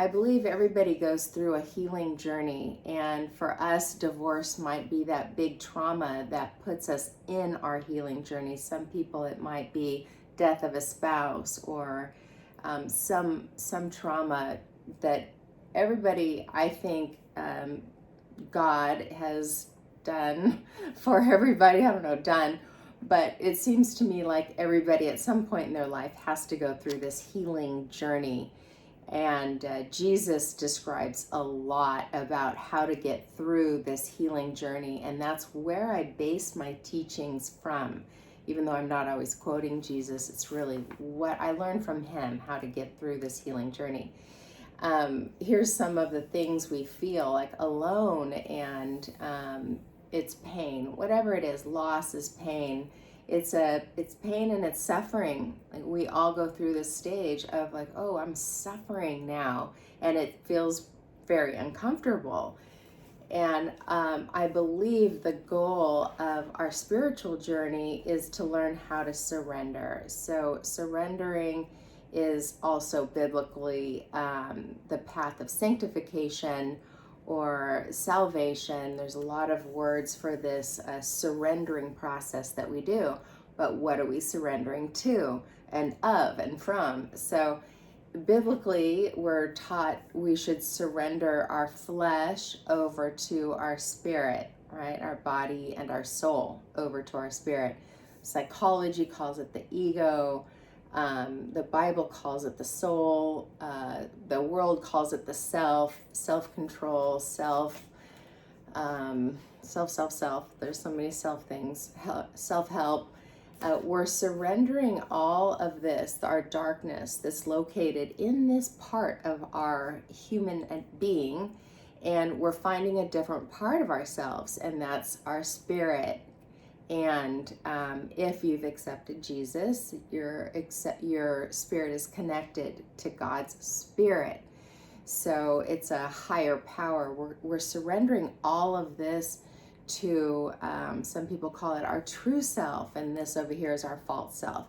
I believe everybody goes through a healing journey, and for us, divorce might be that big trauma that puts us in our healing journey. Some people, it might be death of a spouse, or some trauma that everybody, I think, God has done for everybody. I don't know, done, but it seems to me like everybody at some point in their life has to go through this healing journey. And Jesus describes a lot about how to get through this healing journey. And that's where I base my teachings from. Even though I'm not always quoting Jesus, it's really what I learned from him, how to get through this healing journey. Here's some of the things we feel like alone, and it's pain, whatever it is. Loss is pain. It's pain and it's suffering. Like, we all go through this stage of like, oh, I'm suffering now, and it feels very uncomfortable. And I believe the goal of our spiritual journey is to learn how to surrender. So surrendering is also biblically the path of sanctification or salvation. There's a lot of words for this surrendering process that we do. But what are we surrendering to and of and from? So biblically, we're taught we should surrender our flesh over to our spirit, right? Our body and our soul over to our spirit. Psychology calls it the ego. The Bible calls it the soul. The world calls it the self, self-control, self. There's so many self things, self-help. We're surrendering all of this, our darkness that's located in this part of our human being, and we're finding a different part of ourselves, and that's our spirit. And if you've accepted Jesus, your spirit is connected to God's spirit. So it's a higher power. We're surrendering all of this to, some people call it our true self, and this over here is our false self.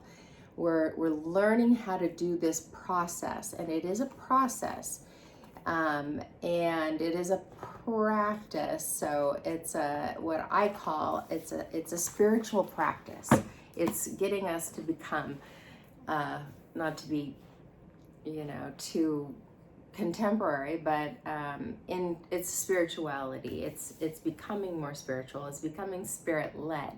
We're learning how to do this process, and it is a process, and it is a practice. So it's what I call it's a spiritual practice. It's getting us to become, not to be, too contemporary, but in its spirituality, it's becoming more spiritual. It's becoming spirit-led.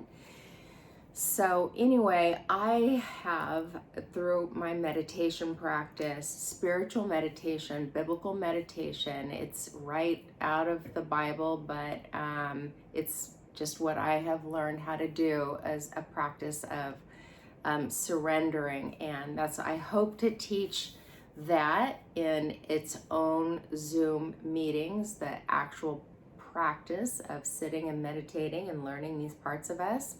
So anyway, I have, through my meditation practice, spiritual meditation, biblical meditation, it's right out of the Bible, but it's just what I have learned how to do as a practice of surrendering. And I hope to teach that in its own Zoom meetings, the actual practice of sitting and meditating and learning these parts of us,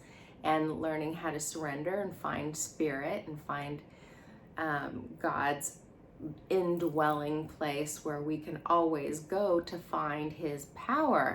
and learning how to surrender and find spirit and find God's indwelling place where we can always go to find his power.